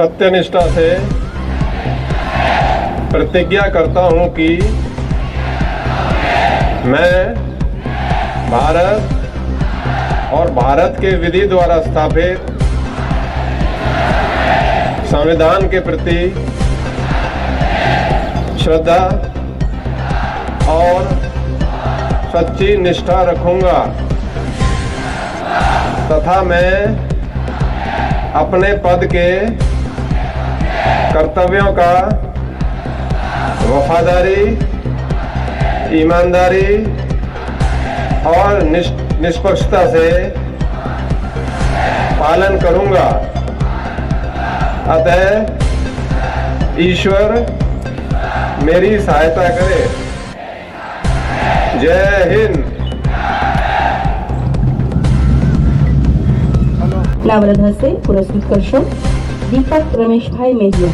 सत्यनिष्ठा से प्रतिज्ञा करता हूं कि मैं भारत और भारत के विधि द्वारा स्थापित संविधान के प्रति श्रद्धा और सच्ची निष्ठा रखूंगा तथा मैं अपने पद के कर्तव्यों का वफादारी, ईमानदारी और निष्पक्षता से पालन करूंगा। अतः ईश्वर मेरी सहायता करे। जय हिंद। નાવરદ હસ્તે પુરસ્કૃત કરશો દીપક રમેશભાઈ મેજિયા।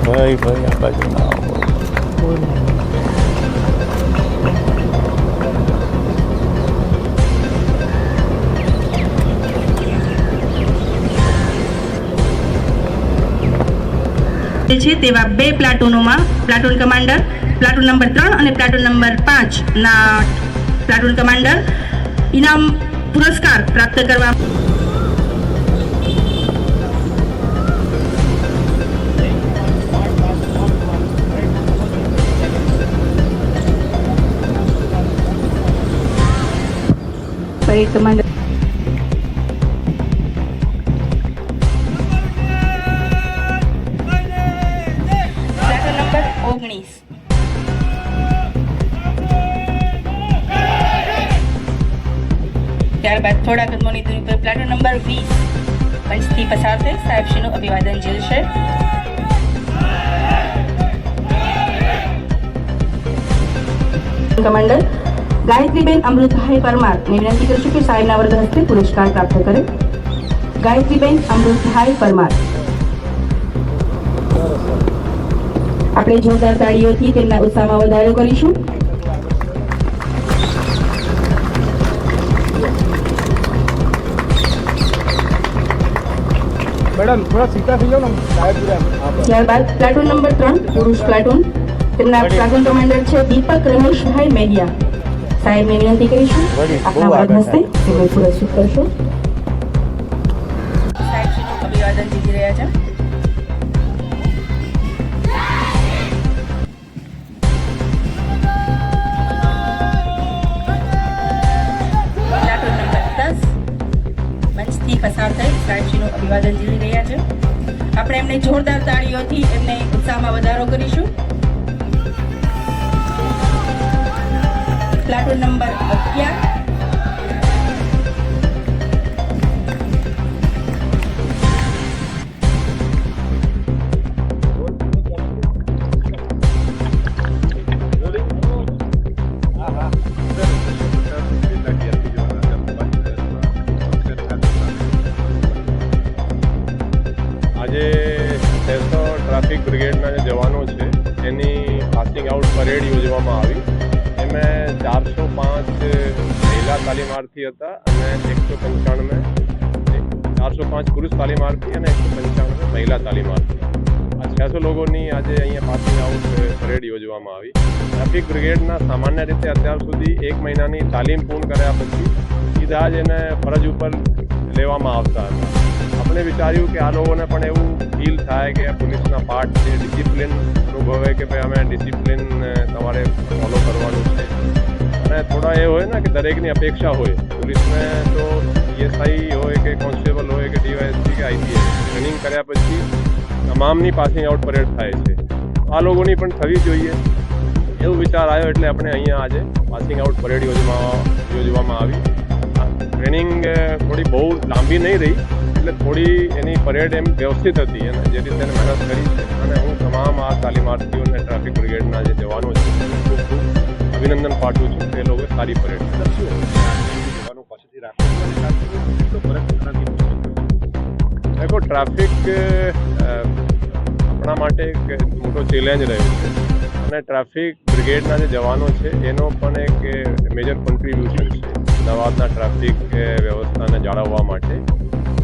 ભાઈ આ બાજુ ના આવો। છે તેવા બે પ્લાટૂનોમાં પ્લાટૂન કમાન્ડર પ્લાટૂન નંબર 3 અને પ્લાટૂન નંબર 5 ના પ્લાટૂન કમાન્ડર ઇનામ પુરસ્કાર પ્રાપ્ત કરવા પરેડ કમાન્ડર ત્યારબાદ થોડા કદમોની દૂરી પર પ્લાટૂન નંબર 20 મંચથી પસાર થઈ સાહેબશ્રીનું અભિવાદન ઝીલશે। કમાન્ડર ગાયત્રીબેન અમૃતભાઈ પરમારને વિનંતી કરીશું કે સાહેબના વરદ હસ્તે પુરસ્કાર પ્રાપ્ત કરે। ગાયત્રીબેન અમૃતભાઈ પરમાર, આપણે જોરદાર તાળીઓથી તેમના ઉત્સાહમાં વધારો કરીશું। मैडम थोड़ा सीधा થઈ જાઓ ને સાહેબ પૂરા। ત્યારબાદ પ્લાટૂન નંબર 3 પુરુષ પ્લાટૂન તેમના પ્લાટૂન કમાન્ડર છે દીપક રમેશભાઈ મેડિયા। સાહેબને વિનંતી કરીશું આપના વરદ હસ્તે તેમને પુરસ્કૃત કરશો। સાહેબશ્રીનું અભિવાદન જીતી રહ્યા છે। પ્લાટૂન નંબર 10 મંચથી પસાર થઈ સાહેબશ્રીનું અભિવાદન જીતી રહ્યા છે। આપણે એમને જોરદાર તાળીઓથી એમને ઉત્સાહમાં વધારો કરીશું। પ્લાટૂન નંબર 11 આજે 600 ટ્રાફિક બ્રિગેડના જે જવાનો છે એની પાસિંગ આઉટ પરેડ યોજવામાં આવી। એમાં 405 મહિલા તાલીમાર્થી હતા અને 405 પુરુષ તાલીમાર્થી અને 195 મહિલા તાલીમાર્થી। આ 600 લોકોની આજે અહીંયા પાસિંગ આઉટ પરેડ યોજવામાં આવી। ટ્રાફિક બ્રિગેડના સામાન્ય રીતે અત્યાર સુધી 1 મહિનાની તાલીમ પૂર્ણ કર્યા પછી સીધા જ એને ફરજ ઉપર લેવામાં આવતા હતા। આપણે વિચાર્યું કે આ લોકોને પણ એવું ફીલ થાય કે પોલીસના પાર્ટ છે, ડિસિપ્લિન અનુભવે કે ભાઈ અમે ડિસિપ્લિન તમારે ફોલો કરવાનું છે। અને થોડા એ હોય ને કે દરેકની અપેક્ષા હોય પોલીસને તો પીએસઆઈ હોય કે કોન્સ્ટેબલ હોય કે ડીવાયએસપી કે આઈપીએસ ટ્રેનિંગ કર્યા પછી તમામની પાસિંગ આઉટ પરેડ થાય છે। આ લોકોની પણ થવી જોઈએ એવો વિચાર આવ્યો એટલે આપણે અહીંયા આજે પાસિંગ આઉટ પરેડ યોજવામાં આવી। ટ્રેનિંગ થોડી બહુ લાંબી નહીં રહી એટલે થોડી એની પરેડ એમ વ્યવસ્થિત હતી અને જે રીતે મહેનત કરી છે અને હું તમામ આ તાલીમાર્થીઓને ટ્રાફિક બ્રિગેડના જે જવાનો છે ખૂબ ખૂબ અભિનંદન પાઠવું છું કે એ લોકોએ સારી પરેડ જવાનો પાસેથી રાખો। देखो ट्रैफिक આપણા માટે એક મોટો ચેલેન્જ રહ્યો છે અને ટ્રાફિક બ્રિગેડના જે જવાનો છે એનો પણ એક મેજર કોન્ટ્રીબ્યુશન છે અમદાવાદના ટ્રાફિક વ્યવસ્થાને જાળવવા માટે.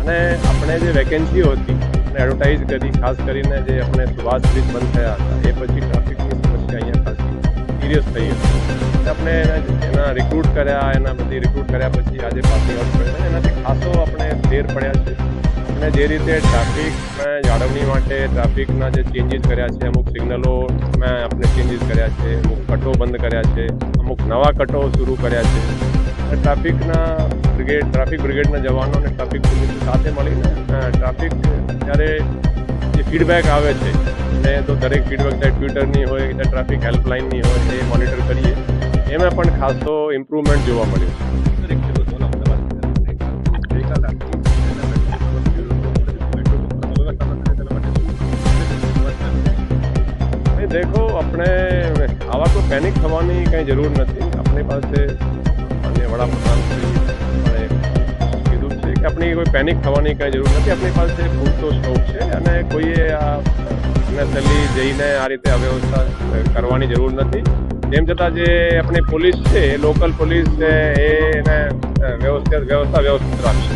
અને આપણે જે વેકેન્સીઓ હતી અને એડવર્ટાઇઝ કરી, ખાસ કરીને જે આપણે સુભાષ બ્રિજ બંધ થયા હતા એ પછી ટ્રાફિકની સમસ્યા અહીંયા ખાસી સિરિયસ થઈ હતી. આપણે એના રિક્રુટ કર્યા, રિક્રુટ કર્યા પછી આજે પાસિંગ આઉટ કર્યા, એનાથી ખાસો આપણે ફેર પડ્યા છે. અને જે રીતે ટ્રાફિકમાં જાળવણી માટે ટ્રાફિકના જે ચેન્જીસ કર્યા છે, અમુક સિગ્નલોમાં આપણે ચેન્જીસ કર્યા છે, અમુક કટો બંધ કર્યા છે, અમુક નવા કટો શરૂ કર્યા છે. ટ્રાફિક બ્રિગેડના જવાનો અને ટ્રાફિક પોલીસ સાથે મળીને ટ્રાફિક જ્યારે જે ફીડબેક આવે છે અને તો દરેક ફીડબેક ચાહે ટ્વિટરની હોય કે ટ્રાફિક હેલ્પલાઇનની હોય એ મોનિટર કરીએ, એમાં પણ ખાસો ઇમ્પ્રુવમેન્ટ જોવા મળ્યું છે. દેખો, આપણે આવા કોઈ પેનિક થવાની કંઈ જરૂર નથી. આપણી પાસે માનનીય વડાપ્રધાનશ્રી કીધું છે કે આપણી કોઈ પેનિક થવાની કંઈ જરૂર નથી. આપણી પાસે પૂરતો સ્ટોક છે અને કોઈએ અનનેસેસરી જઈને આ રીતે અવ્યવસ્થા કરવાની જરૂર નથી. તેમ છતાં જે આપણી પોલીસ છે, લોકલ પોલીસ છે, એને વ્યવસ્થા વ્યવસ્થિત રાખશે.